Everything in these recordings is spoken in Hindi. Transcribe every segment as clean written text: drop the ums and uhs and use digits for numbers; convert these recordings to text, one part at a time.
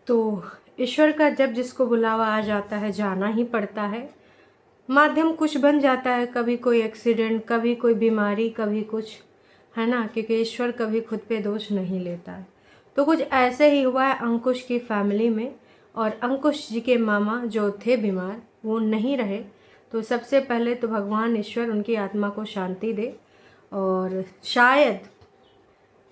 तो ईश्वर का जब जिसको बुलावा आ जाता है जाना ही पड़ता है। माध्यम कुछ बन जाता है, कभी कोई एक्सीडेंट, कभी कोई बीमारी, कभी कुछ, है ना, क्योंकि ईश्वर कभी खुद पे दोष नहीं लेता है। तो कुछ ऐसे ही हुआ है अंकुश की फैमिली में, और अंकुश जी के मामा जो थे बीमार वो नहीं रहे। तो सबसे पहले तो भगवान ईश्वर उनकी आत्मा को शांति दे। और शायद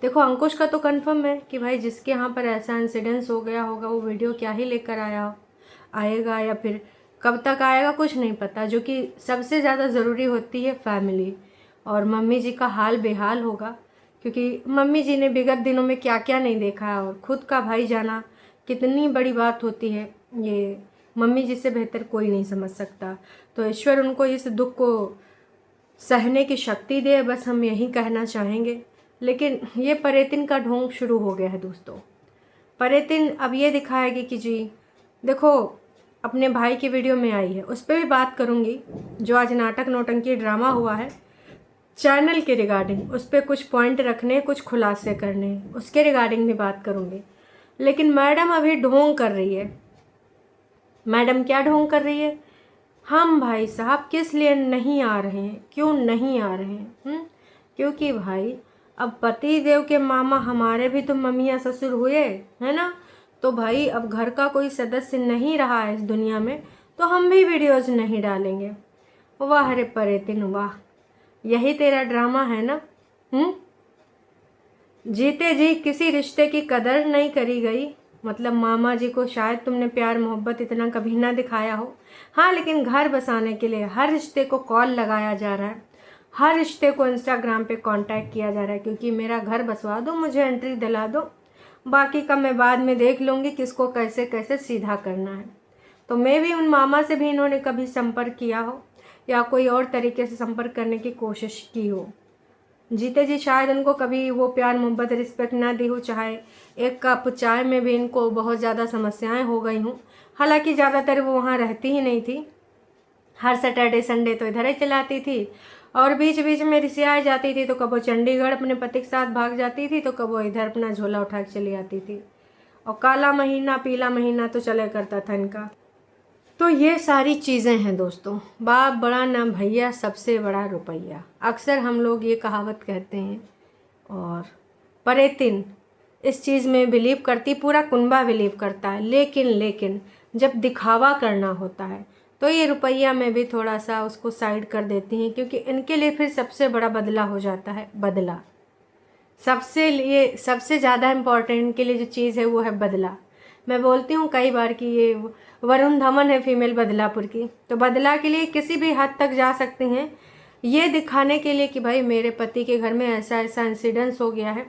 देखो, अंकुश का तो कंफर्म है कि भाई जिसके यहाँ पर ऐसा इंसिडेंस हो गया होगा वो वीडियो क्या ही लेकर आएगा, या फिर कब तक आएगा कुछ नहीं पता। जो कि सबसे ज़्यादा ज़रूरी होती है फैमिली, और मम्मी जी का हाल बेहाल होगा, क्योंकि मम्मी जी ने विगत दिनों में क्या क्या नहीं देखा है, और खुद का भाई जाना कितनी बड़ी बात होती है ये मम्मी जी से बेहतर कोई नहीं समझ सकता। तो ईश्वर उनको इस दुख को सहने की शक्ति दे, बस हम यही कहना चाहेंगे। लेकिन ये परेतिन का ढोंग शुरू हो गया है दोस्तों। परेतिन अब ये दिखाएगी कि जी देखो, अपने भाई की वीडियो में आई है, उस पर भी बात करूँगी। जो आज नाटक नौटंकी ड्रामा हुआ है चैनल के रिगार्डिंग, उस पर कुछ पॉइंट रखने, कुछ खुलासे करने, उसके रिगार्डिंग भी बात करूँगी। लेकिन मैडम अभी ढोंग कर रही है। मैडम क्या ढोंग कर रही है? हम भाई साहब किस लिए नहीं आ रहे हैं, क्यों नहीं आ रहे हैं? क्योंकि भाई अब पति देव के मामा हमारे भी तो मम्मियाँ ससुर हुए, है ना। तो भाई अब घर का कोई सदस्य नहीं रहा है इस दुनिया में, तो हम भी वीडियोज़ नहीं डालेंगे। वाह रे परेतिन वाह, यही तेरा ड्रामा है ना। जीते जी किसी रिश्ते की कदर नहीं करी गई। मतलब मामा जी को शायद तुमने प्यार मोहब्बत इतना कभी ना दिखाया हो। हाँ, लेकिन घर बसाने के लिए हर रिश्ते को कॉल लगाया जा रहा है, हर रिश्ते को इंस्टाग्राम पे कांटेक्ट किया जा रहा है, क्योंकि मेरा घर बसवा दो, मुझे एंट्री दिला दो, बाकी का मैं बाद में देख लूँगी किसको कैसे कैसे सीधा करना है। तो मैं भी उन मामा से भी इन्होंने कभी संपर्क किया हो, या कोई और तरीके से संपर्क करने की कोशिश की हो। जीते जी शायद उनको कभी वो प्यार मोहब्बत रिस्पेक्ट ना दी हो, चाहे एक कप चाय में भी इनको बहुत ज़्यादा समस्याएं हो गई हों। हालांकि ज़्यादातर वो वहाँ रहती ही नहीं थी, हर सैटरडे संडे तो इधर ही चलाती थी, और बीच बीच में रिसिया जाती थी तो कब वो चंडीगढ़ अपने पति के साथ भाग जाती थी, तो कब वो इधर अपना झोला उठा के चली आती थी। और काला महीना पीला महीना तो चले करता था इनका। तो ये सारी चीज़ें हैं दोस्तों। बाप बड़ा ना भैया, सबसे बड़ा रुपया, अक्सर हम लोग ये कहावत कहते हैं। और परेतिन इस चीज़ में बिलीव करती, पूरा कुनबा बिलीव करता है। लेकिन जब दिखावा करना होता है तो ये रुपया में भी थोड़ा सा उसको साइड कर देती हैं, क्योंकि इनके लिए फिर सबसे बड़ा बदला हो जाता है। बदला सबसे ज़्यादा इम्पोर्टेंट इनके लिए जो चीज़ है वो है बदला। मैं बोलती हूँ कई बार कि ये वरुण धवन है फीमेल बदलापुर की, तो बदला के लिए किसी भी हद तक जा सकती हैं, ये दिखाने के लिए कि भाई मेरे पति के घर में ऐसा ऐसा इंसिडेंस हो गया है,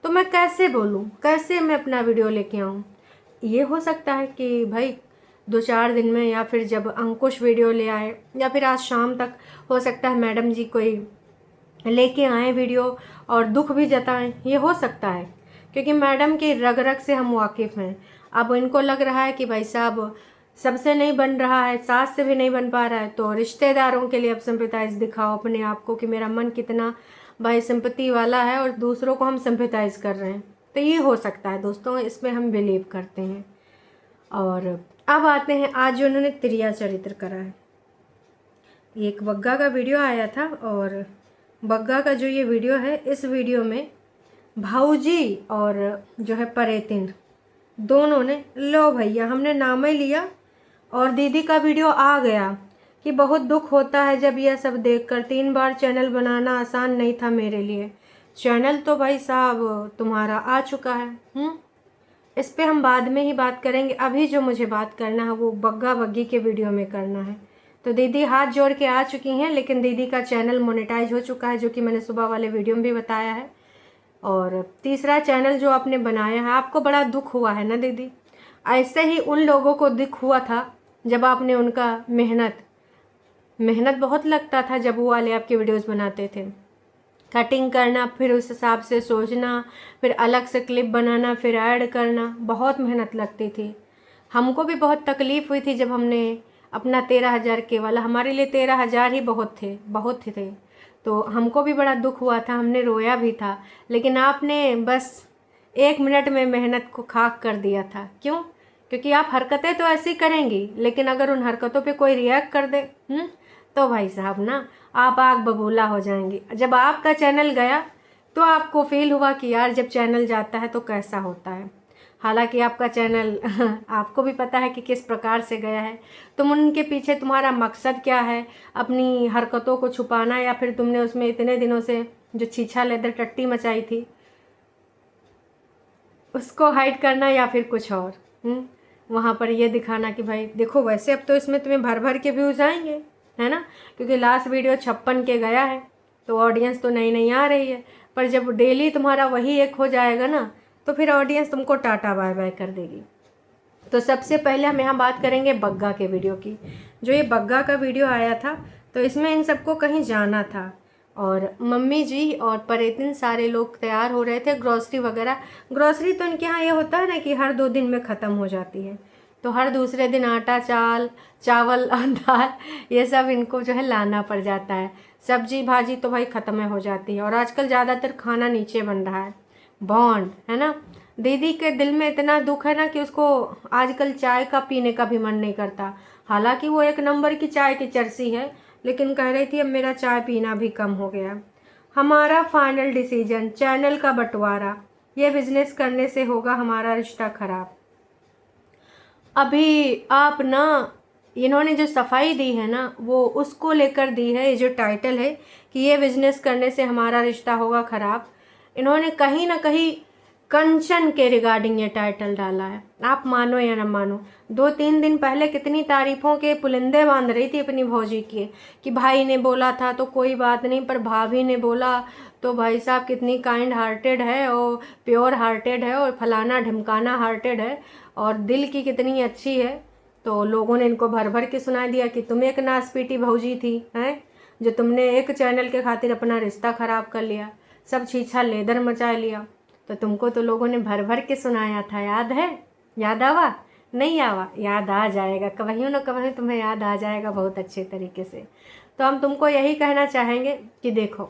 तो मैं कैसे बोलूँ, कैसे मैं अपना वीडियो लेके आऊँ। ये हो सकता है कि भाई 2-4 दिन में, या फिर जब अंकुश वीडियो ले आए, या फिर आज शाम तक हो सकता है मैडम जी कोई लेके आए वीडियो और दुख भी जताएं, ये हो सकता है, क्योंकि मैडम की रग रग से हम वाकिफ़ हैं। अब इनको लग रहा है कि भाई साहब सबसे नहीं बन रहा है, सास से भी नहीं बन पा रहा है, तो रिश्तेदारों के लिए अब सिंपैथाइज दिखाओ अपने आप को कि मेरा मन कितना भाई सिंपैथी वाला है, और दूसरों को हम सिंपैथाइज कर रहे हैं। तो ये हो सकता है दोस्तों, इसमें हम बिलीव करते हैं। और अब आते हैं आज जो उन्होंने त्रिया चरित्र करा है। एक बग्गा का वीडियो आया था, और बग्गा का जो ये वीडियो है, इस वीडियो में भाऊजी और जो है परेतिन दोनों ने, लो भैया हमने नाम ही लिया, और दीदी का वीडियो आ गया कि बहुत दुख होता है जब यह सब देखकर। 3 बार चैनल बनाना आसान नहीं था मेरे लिए। चैनल तो भाई साहब तुम्हारा आ चुका है। इस पे हम बाद में ही बात करेंगे। अभी जो मुझे बात करना है वो बग्गा बग्गी के वीडियो में करना है। तो दीदी हाथ जोड़ के आ चुकी हैं, लेकिन दीदी का चैनल मोनेटाइज हो चुका है, जो कि मैंने सुबह वाले वीडियो में भी बताया है। और तीसरा चैनल जो आपने बनाया है, आपको बड़ा दुख हुआ है ना दीदी। ऐसे ही उन लोगों को दुख हुआ था जब आपने उनका मेहनत बहुत लगता था जब वो वाले आपके वीडियोस बनाते थे। कटिंग करना, फिर उस हिसाब से सोचना, फिर अलग से क्लिप बनाना, फिर ऐड करना, बहुत मेहनत लगती थी। हमको भी बहुत तकलीफ़ हुई थी जब हमने अपना 13,000 के वाला, हमारे लिए 13,000 ही बहुत थे। तो हमको भी बड़ा दुख हुआ था, हमने रोया भी था। लेकिन आपने बस 1 मिनट में मेहनत को खाक कर दिया था। क्यों? क्योंकि आप हरकतें तो ऐसी करेंगी, लेकिन अगर उन हरकतों पे कोई रिएक्ट कर दे तो भाई साहब ना आप आग बबूला हो जाएंगी। जब आपका चैनल गया तो आपको फील हुआ कि यार जब चैनल जाता है तो कैसा होता है। हालांकि आपका चैनल आपको भी पता है कि किस प्रकार से गया है। तुम उनके पीछे तुम्हारा मकसद क्या है, अपनी हरकतों को छुपाना, या फिर तुमने उसमें इतने दिनों से जो छीछा लेदर टट्टी मचाई थी उसको हाइड करना, या फिर कुछ और वहाँ पर ये दिखाना कि भाई देखो वैसे अब तो इसमें तुम्हें भर भर के व्यूज़ आएंगे, है ना, क्योंकि लास्ट वीडियो 56 के गया है तो ऑडियंस तो नई नई आ रही है। पर जब डेली तुम्हारा वही एक हो जाएगा ना तो फिर ऑडियंस तुमको टाटा बाय बाय कर देगी। तो सबसे पहले हम यहाँ बात करेंगे बग्गा के वीडियो की। जो ये बग्गा का वीडियो आया था तो इसमें इन सबको कहीं जाना था और मम्मी जी और पर इतने सारे लोग तैयार हो रहे थे, ग्रॉसरी वगैरह। ग्रॉसरी तो इनके यहाँ ये होता है ना कि हर 2 दिन में ख़त्म हो जाती है, तो हर दूसरे दिन आटा चावल और दाल ये सब इनको जो है लाना पड़ जाता है। सब्जी भाजी तो भाई ख़त्म हो जाती है और आजकल ज़्यादातर खाना नीचे बन रहा है, बॉन्ड, है ना। दीदी के दिल में इतना दुख है ना कि उसको आजकल चाय का पीने का भी मन नहीं करता। हालांकि वो 1 नंबर की चाय की चर्सी है, लेकिन कह रही थी अब मेरा चाय पीना भी कम हो गया। हमारा फाइनल डिसीजन, चैनल का बंटवारा, ये बिजनेस करने से होगा हमारा रिश्ता खराब। अभी आप ना इन्होंने जो सफाई दी है ना वो उसको लेकर दी है। ये जो टाइटल है कि ये बिजनेस करने से हमारा रिश्ता होगा खराब, इन्होंने कहीं ना कहीं कंचन के रिगार्डिंग ये टाइटल डाला है। आप मानो या न मानो, 2-3 दिन पहले कितनी तारीफों के पुलिंदे बांध रही थी अपनी भौजी की कि भाई ने बोला था तो कोई बात नहीं, पर भाभी ने बोला तो भाई साहब कितनी काइंड हार्टेड है और प्योर हार्टेड है और फलाना ढिमकाना हार्टेड है और दिल की कितनी अच्छी है। तो लोगों ने इनको भर भर के सुना दिया कि तुम एक नासपीटी भौजी थी, हैं, जो तुमने एक चैनल के खातिर अपना रिश्ता ख़राब कर लिया, सब छीछा लेदर मचा लिया। तो तुमको तो लोगों ने भर भर के सुनाया था, याद है? याद आवा? नहीं आवा? याद आ जाएगा, कभी न कभी तुम्हें याद आ जाएगा बहुत अच्छे तरीके से। तो हम तुमको यही कहना चाहेंगे कि देखो,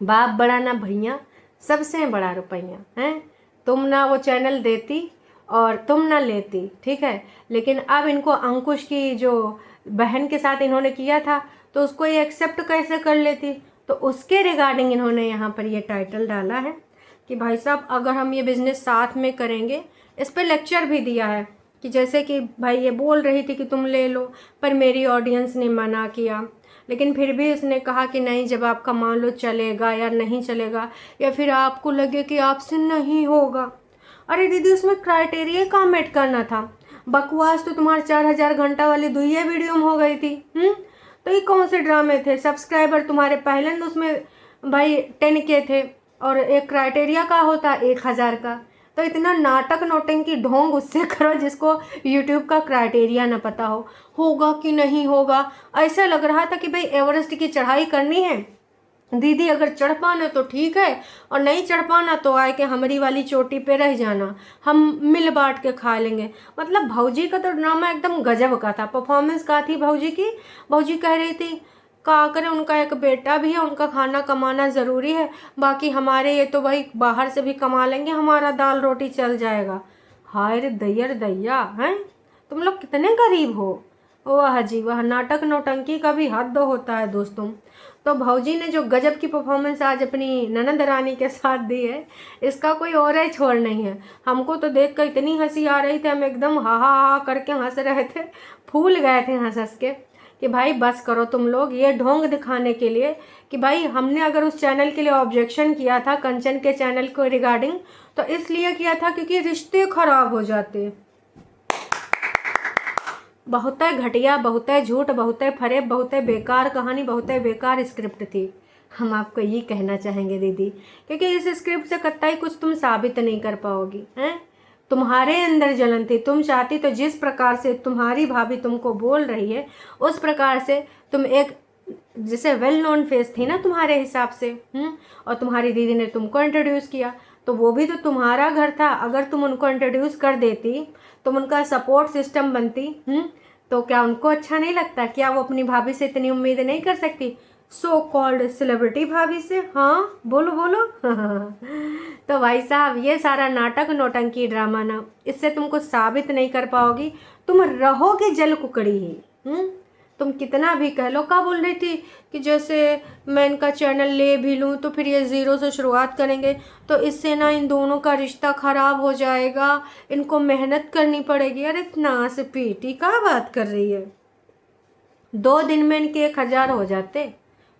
बाप बड़ा ना भैया, सबसे बड़ा रुपैया, हैं। तुम ना वो चैनल देती और तुम ना लेती, ठीक है, लेकिन अब इनको अंकुश की जो बहन के साथ इन्होंने किया था तो उसको ये एक्सेप्ट कैसे कर लेती। तो उसके रिगार्डिंग इन्होंने यहाँ पर ये टाइटल डाला है कि भाई साहब अगर हम ये बिज़नेस साथ में करेंगे। इस पर लेक्चर भी दिया है कि जैसे कि भाई ये बोल रही थी कि तुम ले लो, पर मेरी ऑडियंस ने मना किया, लेकिन फिर भी उसने कहा कि नहीं, जब आपका मान लो चलेगा या नहीं चलेगा या फिर आपको लगे कि आपसे नहीं होगा। अरे दीदी उसमें क्राइटेरिया का मेट करना था, बकवास तो तुम्हारे 4000 घंटा वाली दुइया वीडियो में हो गई थी। तो ये कौन से ड्रामे थे? सब्सक्राइबर तुम्हारे पहले उसमें भाई 10K थे और एक क्राइटेरिया का होता 1000 का। तो इतना नाटक नौटंकी ढोंग उससे करो जिसको यूट्यूब का क्राइटेरिया न पता हो, होगा कि नहीं होगा। ऐसा लग रहा था कि भाई एवरेस्ट की चढ़ाई करनी है दीदी, अगर चढ़ पाना तो ठीक है और नहीं चढ़ पाना तो आए कि हमारी वाली चोटी पे रह जाना, हम मिल बांट के खा लेंगे। मतलब भौजी का तो ड्रामा एकदम गजब का था। परफॉर्मेंस का थी भौजी की। भौजी कह रही थी का करें, उनका एक बेटा भी है, उनका खाना कमाना ज़रूरी है, बाकी हमारे ये तो भाई बाहर से भी कमा लेंगे, हमारा दाल रोटी चल जाएगा। हाय रे दैया रे दैया, हैं तुम लोग कितने गरीब हो। वाह जी वाह, नाटक नौटंकी का भी हद होता है दोस्तों। तो भौजी ने जो गजब की परफॉर्मेंस आज अपनी ननद रानी के साथ दी है, इसका कोई और ही छोड़ नहीं है। हमको तो देख कर इतनी हंसी आ रही थी, हम एकदम हा हा हा करके हंस रहे थे, फूल गए थे हंस हंस के कि भाई बस करो तुम लोग। ये ढोंग दिखाने के लिए कि भाई हमने अगर उस चैनल के लिए ऑब्जेक्शन किया था, कंचन के चैनल को रिगार्डिंग, तो इसलिए किया था क्योंकि रिश्ते खराब हो जाते। बहुत घटिया, बहुत झूठ, बहुत फरेब, बहुत बेकार कहानी, बहुत बेकार स्क्रिप्ट थी। हम आपको ये कहना चाहेंगे दीदी, क्योंकि इस स्क्रिप्ट से कतई कुछ तुम साबित नहीं कर पाओगी, हैं। तुम्हारे अंदर जलन थी, तुम चाहती तो जिस प्रकार से तुम्हारी भाभी तुमको बोल रही है उस प्रकार से तुम एक जैसे वेल नोन फेस थी ना तुम्हारे हिसाब से, और तुम्हारी दीदी ने तुमको इंट्रोड्यूस किया तो वो भी तो तुम्हारा घर था। अगर तुम उनको इंट्रोड्यूस कर देती, तुम उनका सपोर्ट सिस्टम बनती, तो क्या उनको अच्छा नहीं लगता? क्या वो अपनी भाभी से इतनी उम्मीद नहीं कर सकती? सो कॉल्ड सेलिब्रिटी भाभी से। हाँ बोलो बोलो। तो भाई साहब ये सारा नाटक नौटंकी ड्रामा ना, इससे तुमको साबित नहीं कर पाओगी, तुम रहोगे जल कुकड़ी ही। तुम कितना भी कह लो। क्या बोल रही थी कि जैसे मैं इनका चैनल ले भी लूँ तो फिर ये ज़ीरो से शुरुआत करेंगे, तो इससे ना इन दोनों का रिश्ता ख़राब हो जाएगा, इनको मेहनत करनी पड़ेगी। अरे इतना से पीटी क्या बात कर रही है। 2 दिन में इनके 1000 हो जाते,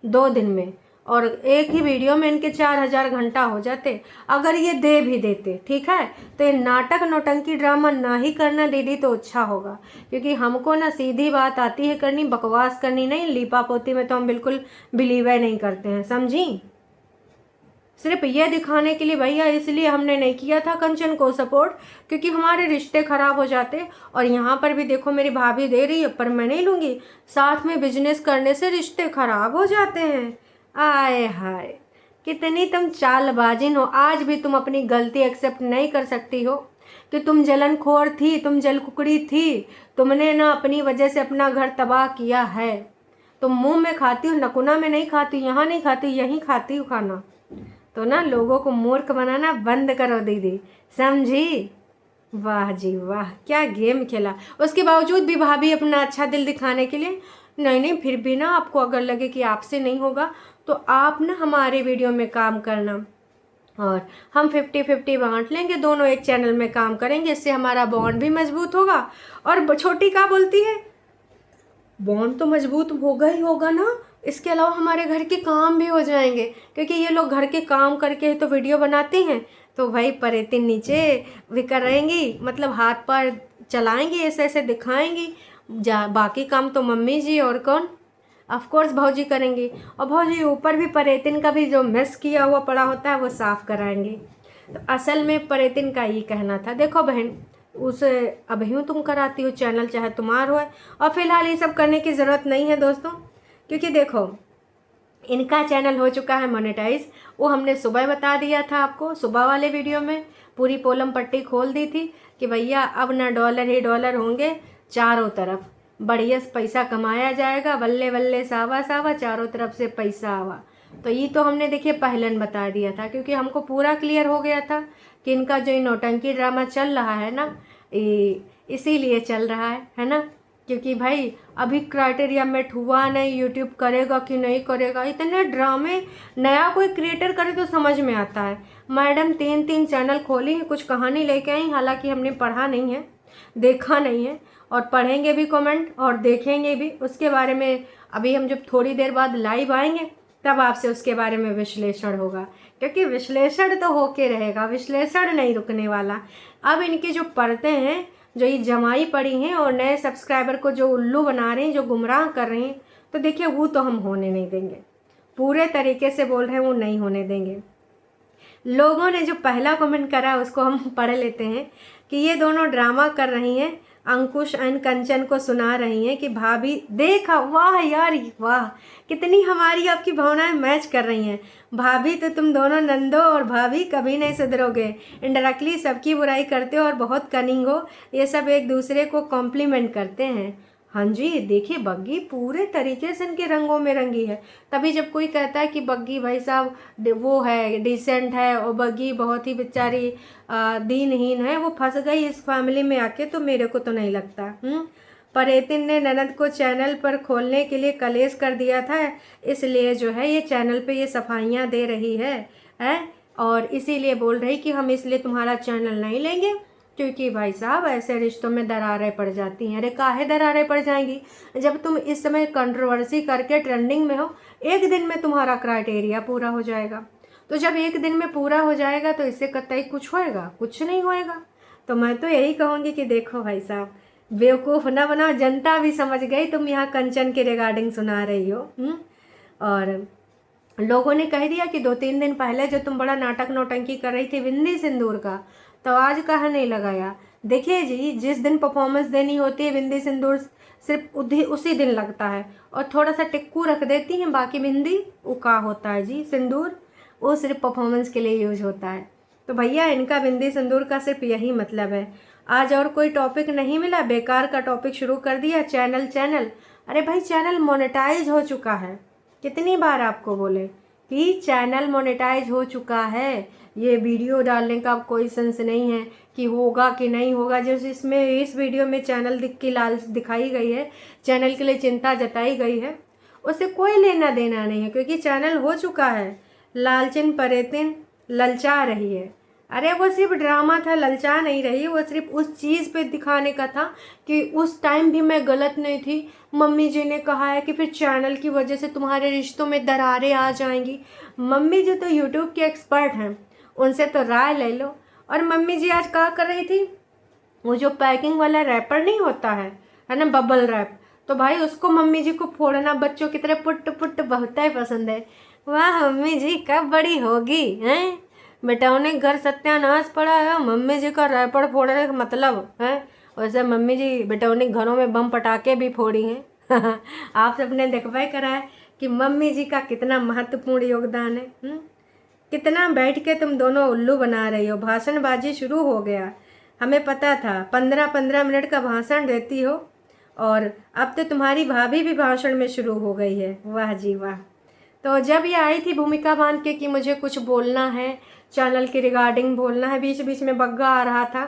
2 दिन में, और एक ही वीडियो में इनके 4000 घंटा हो जाते अगर ये दे भी देते। ठीक है, तो ये नाटक नौटंकी ड्रामा ना ही करना दीदी तो अच्छा होगा, क्योंकि हमको ना सीधी बात आती है करनी, बकवास करनी नहीं। लीपा पोती में तो हम बिल्कुल बिलीव नहीं करते हैं, समझी। सिर्फ ये दिखाने के लिए भैया, इसलिए हमने नहीं किया था कंचन को सपोर्ट, क्योंकि हमारे रिश्ते खराब हो जाते। और यहाँ पर भी देखो मेरी भाभी दे रही है, पर मैं नहीं लूँगी। साथ में बिजनेस करने से रिश्ते खराब हो जाते हैं। आए हाय, कितनी तुम चालबाजिन हो। आज भी तुम अपनी गलती एक्सेप्ट नहीं कर सकती हो कि तुम जलनखोर थी, तुम जलकुकड़ी थी। तुमने ना अपनी वजह से अपना घर तबाह किया है। तुम मुंह में खाती हो, नकुना में नहीं खाती, यहाँ नहीं खाती, यहीं खाती हो खाना। तो ना लोगों को मूर्ख बनाना बंद करो दीदी, समझी। वाह जी वाह, क्या गेम खेला। उसके बावजूद भी भाभी अपना अच्छा दिल दिखाने के लिए, नहीं नहीं फिर भी ना आपको अगर लगे कि आपसे नहीं होगा तो आप ना हमारे वीडियो में काम करना, और हम 50-50 बांट लेंगे, दोनों एक चैनल में काम करेंगे। इससे हमारा बॉन्ड भी मजबूत होगा। और छोटी क्या बोलती है, बॉन्ड तो मजबूत होगा ही होगा ना, इसके अलावा हमारे घर के काम भी हो जाएंगे, क्योंकि ये लोग घर के काम करके तो वीडियो बनाते हैं। तो भाई परेतिन नीचे भी करेंगी, मतलब हाथ पैर चलाएंगी, ऐसे ऐसे दिखाएंगी। बाकी काम तो मम्मी जी और कौन, ऑफ कोर्स भौजी करेंगी। और भौजी ऊपर भी परेतिन का भी जो मेस किया हुआ पड़ा होता है वो साफ़ कराएंगे। तो असल में परेतिन का ही कहना था। देखो बहन, उसे अभी तुम कराती हो, चैनल चाहे तुम्हारा हो, और फिलहाल ये सब करने की ज़रूरत नहीं है दोस्तों, क्योंकि देखो इनका चैनल हो चुका है मोनेटाइज। वो हमने सुबह बता दिया था आपको, सुबह वाले वीडियो में पूरी पोलम पट्टी खोल दी थी कि भैया अब ना डॉलर ही डॉलर होंगे चारों तरफ, बढ़िया पैसा कमाया जाएगा, बल्ले बल्ले सावा सावा, चारों तरफ से पैसा आवा। तो ये तो हमने देखिए पहले बता दिया था, क्योंकि हमको पूरा क्लियर हो गया था कि इनका जो नौटंकी ड्रामा चल रहा है ना, इसीलिए चल रहा है ना। क्योंकि भाई अभी क्राइटेरिया मेट हुआ नहीं, यूट्यूब करेगा कि नहीं करेगा। इतने ड्रामे नया कोई क्रिएटर करे तो समझ में आता है। मैडम 3 चैनल खोली हैं, कुछ कहानी लेके आई, हालांकि हमने पढ़ा नहीं है, देखा नहीं है, और पढ़ेंगे भी कमेंट और देखेंगे भी उसके बारे में। अभी हम जब थोड़ी देर बाद लाइव आएंगे तब आपसे उसके बारे में विश्लेषण होगा, क्योंकि विश्लेषण तो होके रहेगा, विश्लेषण नहीं रुकने वाला। अब इनकी जो परतें हैं जो ये जमाई पड़ी हैं और नए सब्सक्राइबर को जो उल्लू बना रहे हैं, जो गुमराह कर रहे हैं, तो देखिए वो तो हम होने नहीं देंगे। पूरे तरीके से बोल रहे हैं, वो नहीं होने देंगे। लोगों ने जो पहला कमेंट करा उसको हम पढ़ लेते हैं कि ये दोनों ड्रामा कर रही हैं, अंकुश एंड कंचन को सुना रही हैं कि भाभी देखा, वाह यार वाह, कितनी हमारी आपकी भावनाएं मैच कर रही हैं। भाभी तो तुम दोनों नंदो और भाभी कभी नहीं सुधरोगे, इनडायरेक्टली सबकी बुराई करते हो और बहुत कनिंग हो। ये सब एक दूसरे को कॉम्प्लीमेंट करते हैं। हाँ जी, देखिए बग्गी पूरे तरीके से इनके रंगों में रंगी है। तभी जब कोई कहता है कि बग्गी भाई साहब वो है डिसेंट है और बग्गी बहुत ही बेचारी दीनहीन है, वो फंस गई इस फैमिली में आके, तो मेरे को तो नहीं लगता। परेतिन ने ननद को चैनल पर खोलने के लिए कलेश कर दिया था, इसलिए जो है ये चैनल पे ये सफाइयाँ दे रही है और इसीलिए बोल रही कि हम इसलिए तुम्हारा चैनल नहीं लेंगे, क्योंकि भाई साहब ऐसे रिश्तों में दरारें पड़ जाती हैं। अरे काहे दरारें पड़ जाएंगी, जब तुम इस समय कंट्रोवर्सी करके ट्रेंडिंग में हो, एक दिन में तुम्हारा क्राइटेरिया पूरा हो जाएगा। तो जब एक दिन में पूरा हो जाएगा तो इससे कतई कुछ होएगा, कुछ नहीं होएगा। तो मैं तो यही कहूँगी कि देखो भाई साहब, बेवकूफ़ ना बनाओ, जनता भी समझ गई तुम यहाँ कंचन के रिगार्डिंग सुना रही हो। और लोगों ने कह दिया कि 2-3 दिन पहले जो तुम बड़ा नाटक नौटंकी कर रही थी बिंदी सिंदूर का, तो आज कहाँ नहीं लगाया। देखिए जी, जिस दिन परफॉर्मेंस देनी होती है बिंदी सिंदूर सिर्फ उसी दिन लगता है, और थोड़ा सा टिक्कू रख देती हैं, बाकी बिंदी वो का होता है जी, सिंदूर वो सिर्फ परफॉर्मेंस के लिए यूज होता है। तो भैया इनका बिंदी सिंदूर का सिर्फ यही मतलब है। आज और कोई टॉपिक नहीं मिला, बेकार का टॉपिक शुरू कर दिया, चैनल। अरे भाई चैनल मोनेटाइज हो चुका है, कितनी बार आपको बोले कि चैनल मोनेटाइज हो चुका है, ये वीडियो डालने का अब कोई सेंस नहीं है कि होगा कि नहीं होगा। जैसे इसमें इस वीडियो में चैनल की लाल दिखाई गई है, चैनल के लिए चिंता जताई गई है, उससे कोई लेना देना नहीं है क्योंकि चैनल हो चुका है। लालचिन परेतिन ललचा रही है। अरे वो सिर्फ ड्रामा था, ललचा नहीं रही, वो सिर्फ उस चीज़ पे दिखाने का था कि उस टाइम भी मैं गलत नहीं थी। मम्मी जी ने कहा है कि फिर चैनल की वजह से तुम्हारे रिश्तों में दरारें आ जाएंगी। मम्मी जी तो यूट्यूब के एक्सपर्ट हैं, उनसे तो राय ले लो। और मम्मी जी आज क्या कर रही थी, वो जो पैकिंग वाला रैपर नहीं होता है ना, बबल रैप, तो भाई उसको मम्मी जी को फोड़ना बच्चों की तरह पुट पुट बहुत ही पसंद है। वाह मम्मी जी कब बड़ी होगी हैं, बेटाओं घर सत्यानाश पड़ा है, मम्मी जी का रैपर फोड़ने का मतलब है। वैसे मम्मी जी बेटाओं घरों में बम पटाखे भी फोड़ी हैं आप सबने देखवा करा है कि मम्मी जी का कितना महत्वपूर्ण योगदान है। कितना बैठ के तुम दोनों उल्लू बना रही हो, भाषणबाजी शुरू हो गया। हमें पता था 15-15 मिनट का भाषण देती हो, और अब तो तुम्हारी भाभी भी भाषण में शुरू हो गई है। वाह जी वाह। तो जब ये आई थी भूमिका बांध के कि मुझे कुछ बोलना है, चैनल के रिगार्डिंग बोलना है, बीच बीच में बग्गा आ रहा था,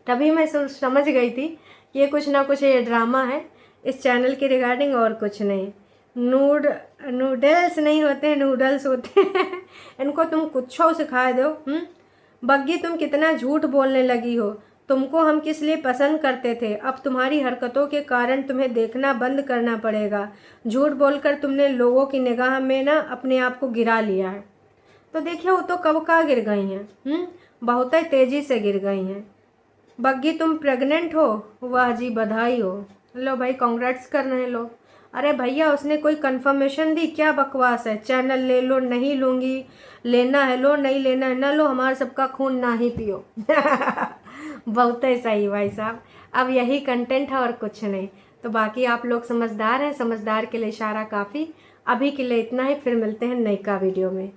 तभी मैं समझ गई थी कि ये कुछ ना कुछ ये ड्रामा है इस चैनल के रिगार्डिंग, और कुछ नहीं। नूडल्स नहीं होते हैं, नूडल्स होते हैं इनको तुम कुछ सिखा दो। बग्गी तुम कितना झूठ बोलने लगी हो, तुमको हम किस लिए पसंद करते थे, अब तुम्हारी हरकतों के कारण तुम्हें देखना बंद करना पड़ेगा। झूठ बोलकर तुमने लोगों की निगाह में ना अपने आप को गिरा लिया है। तो देखिए वो तो कब का गिर गई हैं, बहुत ही तेज़ी से गिर गई हैं। बग्गी तुम प्रेग्नेंट हो, वाह जी बधाई हो, लो भाई कांग्रेट्स कर रहे हैं लोग। अरे भैया उसने कोई कंफर्मेशन दी, क्या बकवास है, चैनल ले लो, नहीं लूँगी, लेना है लो, नहीं लेना है ना लो, हमारा सबका खून ना ही पियो बहुत ही सही भाई साहब, अब यही कंटेंट है और कुछ नहीं। तो बाकी आप लोग समझदार हैं, समझदार के लिए इशारा काफ़ी। अभी के लिए इतना ही, फिर मिलते हैं नई का वीडियो में।